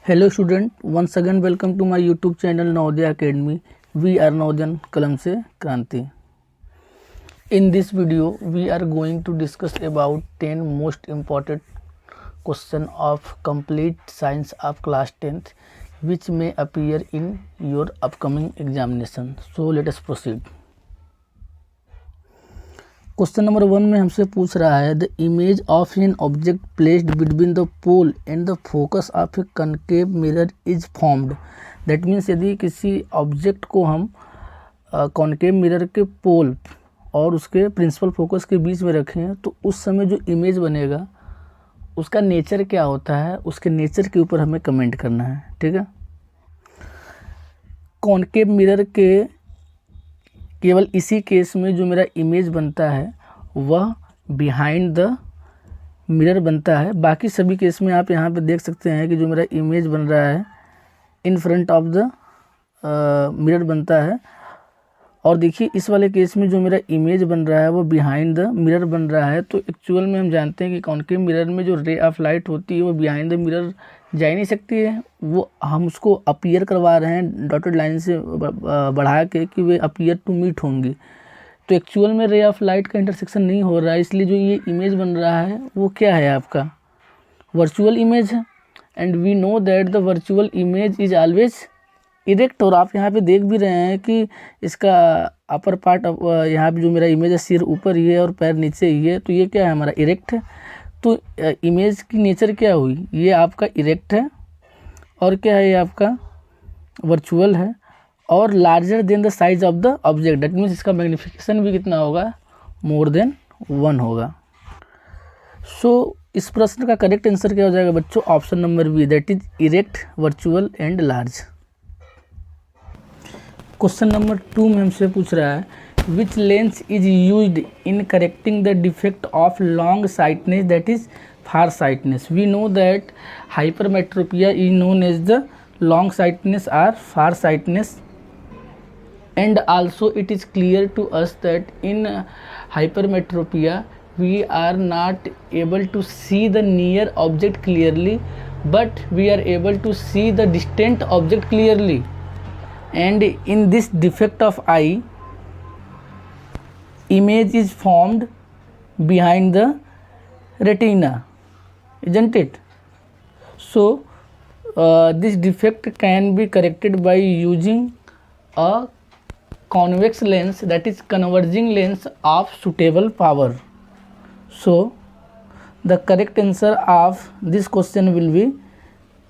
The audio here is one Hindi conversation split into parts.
Hello student, once again welcome to my YouTube channel Navodaya Academy. We are Navodaya Kalam se Kranti. In this video, we are going to discuss about 10 most important question of complete science of class 10th which may appear in your upcoming examination. So let us proceed. Question number 1 में हमसे पूछ रहा है the image of an object placed between the pole and the focus of a concave mirror is formed. That means यदि किसी ऑब्जेक्ट को हम कॉनकेव मिरर के पोल और उसके प्रिंसिपल फोकस के बीच में रखें तो उस समय जो इमेज बनेगा उसका नेचर क्या होता है, उसके नेचर के ऊपर हमें कमेंट करना है। ठीक है, कॉनकेव मिरर के केवल इसी केस में जो मेरा इमेज बनता है वह बिहाइंड द मिरर बनता है। बाकी सभी केस में आप यहाँ पे देख सकते हैं कि जो मेरा इमेज बन रहा है in front of the mirror बनता है। और देखिए इस वाले केस में जो मेरा इमेज बन रहा है वो बिहाइंड द मिरर बन रहा है। तो एक्चुअल में हम जानते हैं कि कॉनकेव मिरर में जो रे ऑफ लाइट होती है वो बिहाइंड द मिरर जा ही नहीं सकती है, वो हम उसको अपीयर करवा रहे हैं डॉटेड लाइन से बढ़ा के कि वे अपीयर टू मीट होंगी। तो एक्चुअल में रे ऑफ लाइट का इंटरसेक्शन नहीं हो रहा है, इसलिए जो ये इमेज बन रहा है वो क्या है, आपका वर्चुअल इमेज है। And we know that the virtual image is always erect. और आप यहाँ पे देख भी रहे हैं कि इसका अपर पार्ट यहाँ पे जो मेरा इमेज है सिर ऊपर ही है और पैर नीचे ही है, तो ये क्या है, हमारा इरेक्ट है। तो इमेज की नेचर क्या हुई, ये आपका इरेक्ट है और क्या है, ये आपका वर्चुअल है और larger than the size of the object. That means इसका मैग्नीफिकेशन भी कितना होगा, मोर देन 1 होगा। सो इस प्रश्न का करेक्ट आंसर क्या हो जाएगा बच्चों, option number B, that is erect, virtual and large. Question number 2 में हमसे पूछ रहा है which lens is used in correcting the defect of long sightedness that is far sightedness. We know that hypermetropia is known as the long sightedness or far sightedness, and also it is clear to us that in hypermetropia we are not able to see the near object clearly, but we are able to see the distant object clearly. And in this defect of eye, image is formed behind the retina, isn't it? So this defect can be corrected by using a convex lens, that is converging lens of suitable power. So the correct answer of this question will be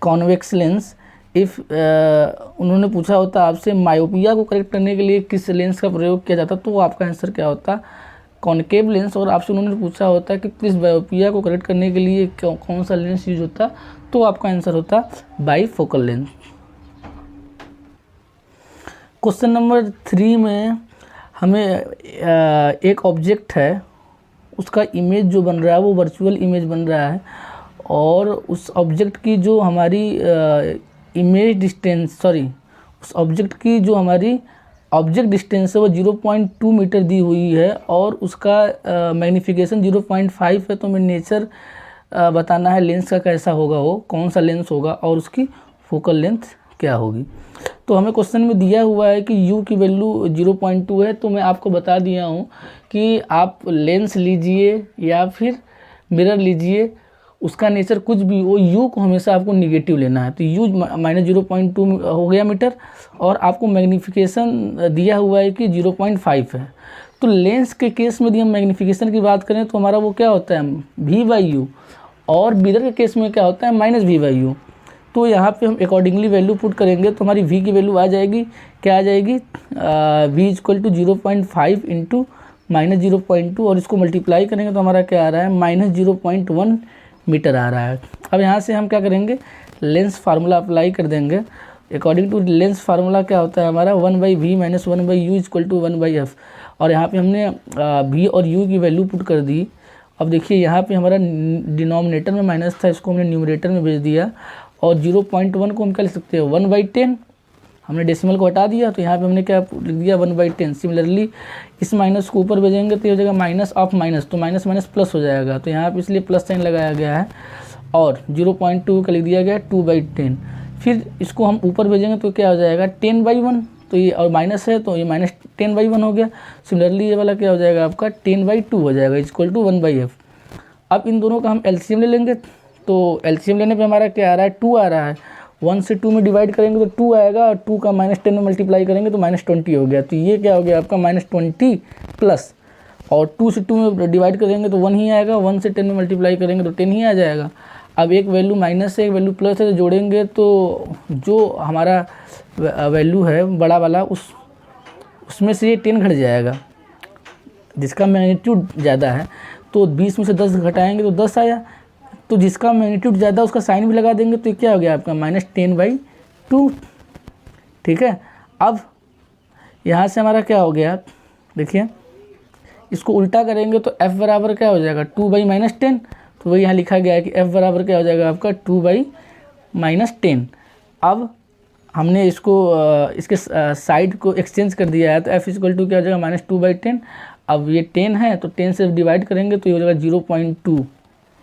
convex lens. if उन्होंने पूछा होता आपसे मायोपिया को करेक्ट करने के लिए किस लेंस का प्रयोग किया जाता तो आपका आंसर क्या होता, कॉनकेव लेंस। और आपसे उन्होंने पूछा होता कि किस बायोपिया को करेक्ट करने के लिए कौन सा लेंस यूज होता तो आपका आंसर होता बाईफोकल लेंस। क्वेश्चन नंबर 3 में हमें एक ऑब्जेक्ट है उसका इमेज जो बन रहा है वो वर्चुअल इमेज बन रहा है और उस ऑब्जेक्ट की जो हमारी इमेज डिस्टेंस उस ऑब्जेक्ट की जो हमारी ऑब्जेक्ट डिस्टेंस है वो 0.2 मीटर दी हुई है और उसका मैग्नीफिकेशन 0.5 है। तो हमें नेचर बताना है लेंस का कैसा होगा, वो कौन सा लेंस होगा और उसकी फोकल लेंथ क्या होगी। तो हमें क्वेश्चन में दिया हुआ है कि u की वैल्यू 0.2 है, तो मैं आपको बता दिया हूँ कि आप लेंस लीजिए या फिर मिरर लीजिए, उसका नेचर कुछ भी वो u को हमेशा आपको निगेटिव लेना है। तो u माइनस 0.2 हो गया मीटर और आपको मैग्नीफिकेशन दिया हुआ है कि 0.5 है। तो लेंस के केस में यदि हम मैग्नीफिकेशन की बात करें तो हमारा वो क्या होता है v/u और मिरर के केस में क्या होता है माइनस v/u। तो यहाँ पे हम अकॉर्डिंगली वैल्यू पुट करेंगे तो हमारी v की वैल्यू आ जाएगी, क्या आ जाएगी, v equal to 0.5 into minus 0.2 और इसको मल्टीप्लाई करेंगे तो हमारा क्या आ रहा है माइनस 0.1 मीटर आ रहा है। अब यहाँ से हम क्या करेंगे, लेंस फार्मूला अप्लाई कर देंगे। अकॉर्डिंग टू लेंस फार्मूला क्या होता है हमारा 1/v minus 1/u equal to 1/f। और यहाँ पे हमने v और u की वैल्यू पुट कर दी। अब देखिए यहाँ पे हमारा डिनोमिनेटर में माइनस था, इसको हमने न्यूमरेटर में भेज दिया और 0.1 को हम क्या लिख सकते हैं 1/10, हमने डेसिमल को हटा दिया तो यहाँ पे हमने क्या लिख दिया 1/10। सिमिलरली इस माइनस को ऊपर भेजेंगे तो ये हो जाएगा माइनस ऑफ माइनस, तो माइनस माइनस प्लस हो जाएगा, तो यहाँ पे इसलिए प्लस साइन लगाया गया है और 0.2 का लिख दिया गया 2/10। फिर इसको हम ऊपर भेजेंगे तो क्या हो जाएगा 10/1, तो ये और माइनस है तो ये -10/1 हो गया। सिमिलरली ये वाला क्या हो जाएगा आपका 10/2 हो जाएगा इक्वल टू 1/f। अब इन दोनों का हम एलसीएम ले लेंगे, तो एलसीएम लेने पे हमारा क्या आ रहा है 2 आ रहा है। 1 से 2 में डिवाइड करेंगे तो 2 आएगा, और 2 का -10 में मल्टीप्लाई करेंगे तो -20 हो गया। तो ये क्या हो गया आपका -20 प्लस, और 2 से 2 में डिवाइड करेंगे तो 1 ही आएगा, 1 से 10 में मल्टीप्लाई करेंगे तो 10 ही आ जाएगा। अब एक वैल्यू माइनस है एक वैल्यू प्लस है, तो जोड़ेंगे तो जो हमारा वैल्यू है बड़ा वाला उसमें से ये 10 घट जाएगा, जिसका मैग्नीट्यूड ज़्यादा है। तो 20 में से 10 घटाएंगे तो 10 आया, तो जिसका मैग्नीट्यूड ज़्यादा उसका साइन भी लगा देंगे तो क्या हो गया आपका -10/2। ठीक है, अब यहाँ से हमारा क्या हो गया, देखिए इसको उल्टा करेंगे तो f बराबर क्या हो जाएगा 2/-10। तो वही यहाँ लिखा गया है कि f बराबर क्या हो जाएगा आपका 2/-10। अब हमने इसको इसके साइड को एक्सचेंज कर दिया है, तो f = क्या हो जाएगा -2/10। अब ये 10 है तो 10 से डिवाइड करेंगे तो ये हो जाएगा 0.2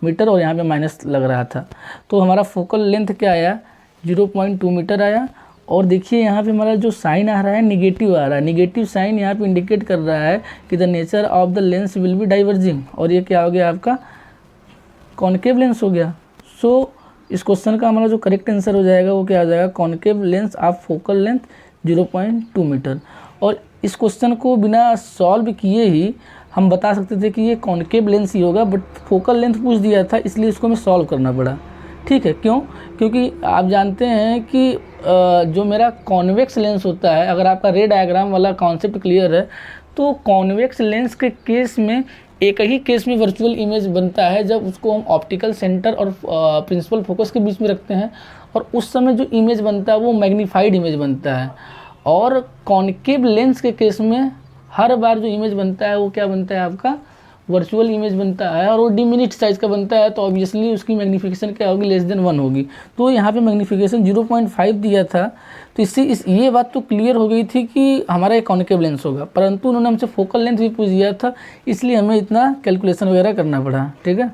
मीटर, और यहाँ पे माइनस लग रहा था। तो हमारा फोकल लेंथ क्या आया 0.2 मीटर आया। और देखिए यहाँ पे हमारा जो साइन आ रहा है निगेटिव आ रहा है। निगेटिव साइन यहाँ पे इंडिकेट कर रहा है कि the nature of the lens will be diverging, और ये क्या हो गया आपका कॉनकेव लेंस हो गया। सो इस क्वेश्चन का हमारा जो करेक्ट आंसर हो जाएगा वो क्या हो जाएगा concave lens of focal length 0.2 metre. और इस क्वेश्चन को बिना सॉल्व किए ही हम बता सकते थे कि ये कॉनकेव लेंस ही होगा, बट फोकल लेंथ पूछ दिया था इसलिए इसको हमें सॉल्व करना पड़ा। ठीक है, क्यों? क्योंकि आप जानते हैं कि जो मेरा कॉन्वेक्स लेंस होता है, अगर आपका रे डायग्राम वाला कॉन्सेप्ट क्लियर है तो कॉन्वेक्स लेंस के केस में एक ही केस में वर्चुअल इमेज बनता है जब उसको हम ऑप्टिकल सेंटर और प्रिंसिपल फोकस के बीच में रखते हैं, और उस समय जो इमेज बनता है वो मैग्नीफाइड इमेज बनता है। और कॉनकेव लेंस के केस में हर बार जो इमेज बनता है वो क्या बनता है आपका वर्चुअल इमेज बनता है, और वो डिमिनिट साइज का बनता है, तो ऑब्वियसली उसकी मैग्नीफिकेशन क्या होगी <1 होगी। तो यहाँ पे मैग्नीफिकेशन 0.5 दिया था, तो इससे ये बात तो क्लियर हो गई थी कि हमारा एक कॉनकेव लेंस होगा, परंतु उन्होंने हमसे फोकल लेंथ भी पूछ दिया था, इसलिए हमें इतना कैलकुलेशन वगैरह करना पड़ा। ठीक है,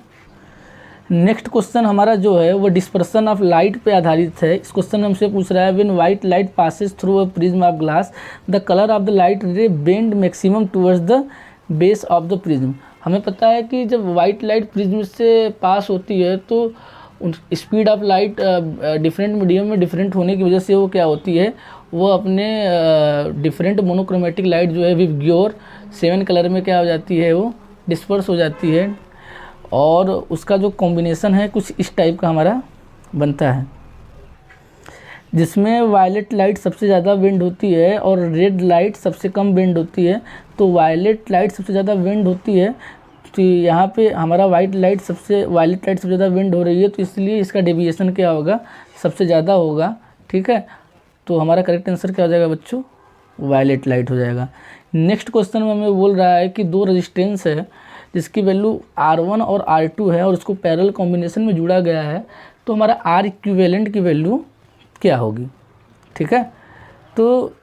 नेक्स्ट क्वेश्चन हमारा जो है वो डिस्पर्सन ऑफ लाइट पे आधारित है। इस क्वेश्चन में हमसे पूछ रहा है when white light passes through a prism of glass the colour of the light रे bend maximum towards the base of the prism. हमें पता है कि जब वाइट लाइट प्रिज्म से पास होती है तो speed of light different medium में डिफरेंट होने की वजह से वो क्या होती है, वो अपने डिफरेंट मोनोक्रोमेटिक लाइट जो है विवग्योर 7 कलर में क्या हो जाती है, वो डिस्पर्स हो जाती है, और उसका जो कॉम्बिनेशन है कुछ इस टाइप का हमारा बनता है, जिसमें वायलेट लाइट सबसे ज़्यादा बेंड होती है और रेड लाइट सबसे कम बेंड होती है। तो वायलेट लाइट सबसे ज़्यादा बेंड होती है, तो यहाँ पे हमारा वाइट लाइट वायलेट लाइट सबसे ज़्यादा बेंड हो रही है, तो इसलिए इसका डेविएशन क्या होगा सबसे ज़्यादा होगा। ठीक है, तो हमारा करेक्ट आंसर क्या हो जाएगा बच्चों वायलेट लाइट हो जाएगा। नेक्स्ट क्वेश्चन में हमें बोल रहा है कि 2 रेजिस्टेंस है जिसकी वैल्यू R1 और R2 है और उसको पैरेलल कॉम्बिनेशन में जुड़ा गया है, तो हमारा R इक्विवेलेंट की वैल्यू क्या होगी। ठीक है, तो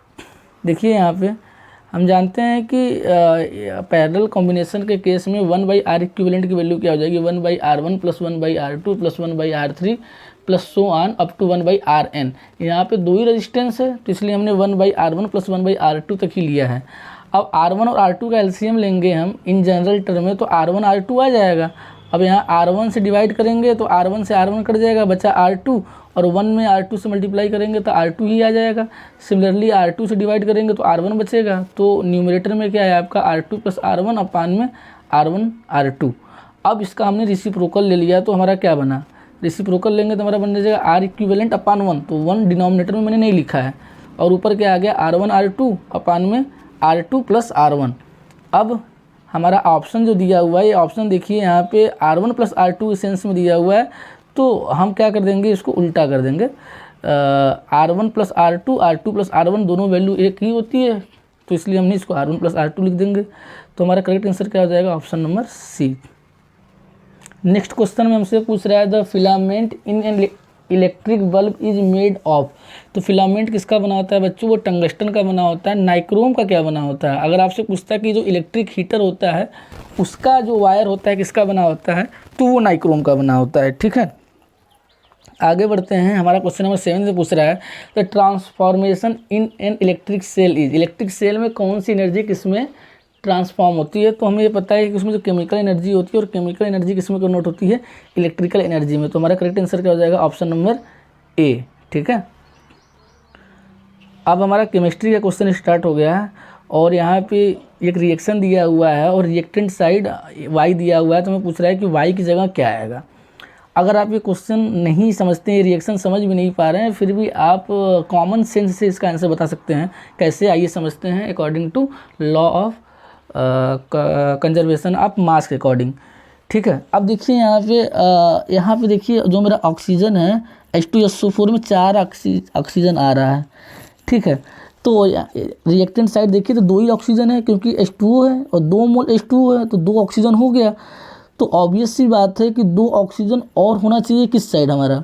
देखिए यहाँ पे हम जानते हैं कि पैरेलल कॉम्बिनेशन के केस में 1/R इक्विवेलेंट की वैल्यू क्या हो जाएगी 1/R1 + 1/R2 + 1/R3 plus so on up to 1/Rn। यहाँ पे 2 ही रेजिस्टेंस है तो इसलिए हमने 1/R1 + 1/R2 तक ही लिया है। अब R1 और R2 का एलसीएम लेंगे हम इन जनरल टर्म में, तो R1 R2 आ जाएगा। अब यहाँ R1 से डिवाइड करेंगे तो R1 से R1 कट जाएगा, बचा R2, और 1 में R2 से मल्टीप्लाई करेंगे तो R2 ही आ जाएगा। सिमिलरली R2 से डिवाइड करेंगे तो R1 बचेगा, तो न्यूमरेटर में क्या है आपका R2 + R1 अपान में R1 R2। अब इसका हमने रेसिप्रोकल ले लिया, तो हमारा क्या बना, रेसिप्रोकल लेंगे तो हमारा बन जाएगा R इक्विवेलेंट अपान 1, तो 1 डिनोमिनेटर में मैंने नहीं लिखा है, और ऊपर क्या आ गया R1 R2 अपान में R2 + R1। अब हमारा ऑप्शन जो दिया हुआ है, ये ऑप्शन देखिए यहाँ पे R1 + R2 सेंस में दिया हुआ है, तो हम क्या कर देंगे इसको उल्टा कर देंगे। R1 + R2 R2 + R1 दोनों वैल्यू एक ही होती है, तो इसलिए हमने इसको R1 + R2 लिख देंगे। तो हमारा करेक्ट आंसर क्या हो जाएगा option number C. Next question में हमसे पूछ रहा है the filament in an electric bulb is made of. तो फिलामेंट किसका बना होता है बच्चों, वो टंगस्टन का बना होता है। नाइक्रोम का क्या बना होता है, अगर आपसे पूछता है कि जो इलेक्ट्रिक हीटर होता है उसका जो वायर होता है किसका बना होता है, तो वो नाइक्रोम का बना होता है। ठीक है, आगे बढ़ते हैं। हमारा क्वेश्चन नंबर 7 से पूछ रहा है the transformation in an electric cell is, electric cell में कौन सी एनर्जी किसमें ट्रांसफॉर्म होती है। तो हमें ये पता है कि उसमें जो केमिकल एनर्जी होती है और केमिकल एनर्जी किसमें कन्वर्ट होती है, इलेक्ट्रिकल एनर्जी में। तो हमारा करेक्ट आंसर क्या हो जाएगा, ऑप्शन नंबर ए। ठीक है, अब हमारा केमिस्ट्री का क्वेश्चन स्टार्ट हो गया है और यहाँ पे एक रिएक्शन दिया हुआ है और रिएक्टेंट साइड वाई दिया हुआ है। तो हमें पूछ रहा है कि वाई की जगह क्या आएगा। अगर आप ये क्वेश्चन नहीं समझते हैं, रिएक्शन समझ भी नहीं पा रहे हैं, फिर भी आप कॉमन सेंस से इसका आंसर बता सकते हैं। कैसे, आइए समझते हैं। According to law of conservation of mass के अकॉर्डिंग। ठीक है, अब देखिए यहाँ पे देखिए जो मेरा ऑक्सीजन है H2SO4 में 4 ऑक्सीजन आ रहा है। ठीक है, तो रिएक्टेंट साइड देखिए तो 2 ही ऑक्सीजन है क्योंकि H2O है और 2 मोल H2O है तो 2 ऑक्सीजन हो गया। तो ऑब्वियस सी बात है कि 2 ऑक्सीजन और होना चाहिए किस साइड, हमारा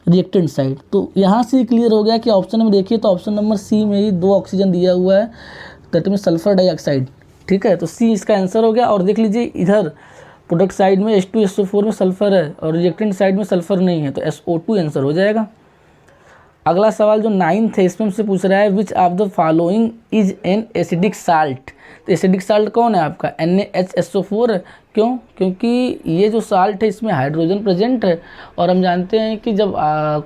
रिएक्टेंट साइड। तो यहाँ से क्लियर हो गया कि ऑप्शन में देखिए तो ऑप्शन नंबर सी में ही 2 ऑक्सीजन दिया हुआ है, दैट मीन सल्फर डाइऑक्साइड। ठीक है, तो सी इसका आंसर हो गया। और देख लीजिए इधर प्रोडक्ट साइड में H2SO4 में सल्फर है और रिएक्टेंट साइड में सल्फर नहीं है, तो SO2 आंसर हो जाएगा। अगला सवाल जो 9th है इसमें हमसे पूछ रहा है which of the following is an acidic salt. तो एसिडिक साल्ट कौन है आपका, NaHSO4 है। क्यों, क्योंकि ये जो साल्ट है इसमें हाइड्रोजन प्रेजेंट है और हम जानते हैं कि जब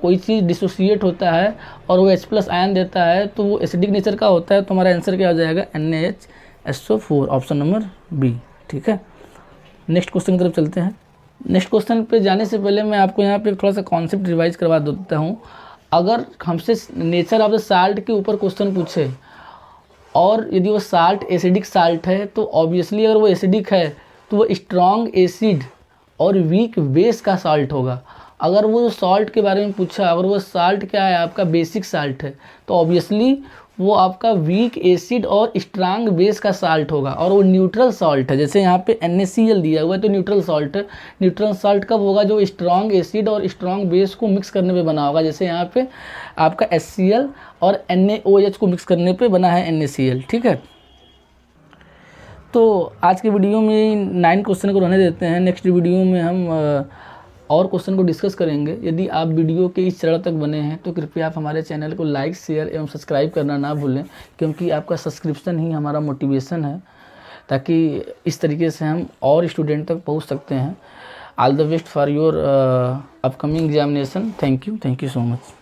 कोई चीज़ डिसोसिएट होता है और वो H+ आयन देता है तो वो एसिडिक नेचर का होता है। तो हमारा आंसर क्या हो जाएगा, NaHSO4, ऑप्शन नंबर बी। ठीक है, नेक्स्ट क्वेश्चन की तरफ चलते हैं। नेक्स्ट क्वेश्चन पे जाने से पहले मैं आपको यहाँ पे थोड़ा सा कॉन्सेप्ट रिवाइज करवा देता हूँ। अगर हमसे नेचर ऑफ द साल्ट के ऊपर क्वेश्चन पूछे और यदि वो साल्ट एसिडिक साल्ट है तो ऑब्वियसली अगर वो एसिडिक है तो वो स्ट्रॉन्ग एसिड और वीक बेस का साल्ट होगा। अगर वो जो सॉल्ट के बारे में पूछा, अगर वो साल्ट क्या है आपका बेसिक साल्ट है तो ऑब्वियसली वो आपका वीक एसिड और स्ट्रांग बेस का साल्ट होगा और वो न्यूट्रल सॉल्ट है। जैसे यहाँ पे NaCl दिया हुआ है तो न्यूट्रल सॉल्ट है। न्यूट्रल सॉल्ट कब होगा, जो स्ट्रांग एसिड और स्ट्रांग बेस को मिक्स करने पे बना होगा। जैसे यहाँ पे आपका HCl और NaOH को मिक्स करने पे बना है NaCl। ठीक है, तो आज के वीडियो में 9 क्वेश्चन को रहने देते हैं। नेक्स्ट वीडियो में हम और क्वेश्चन को डिस्कस करेंगे। यदि आप वीडियो के इस चरण तक बने हैं तो कृपया आप हमारे चैनल को लाइक, शेयर एवं सब्सक्राइब करना ना भूलें, क्योंकि आपका सब्सक्रिप्शन ही हमारा मोटिवेशन है, ताकि इस तरीके से हम और स्टूडेंट तक पहुंच सकते हैं। All the best for your upcoming examination. Thank you so much.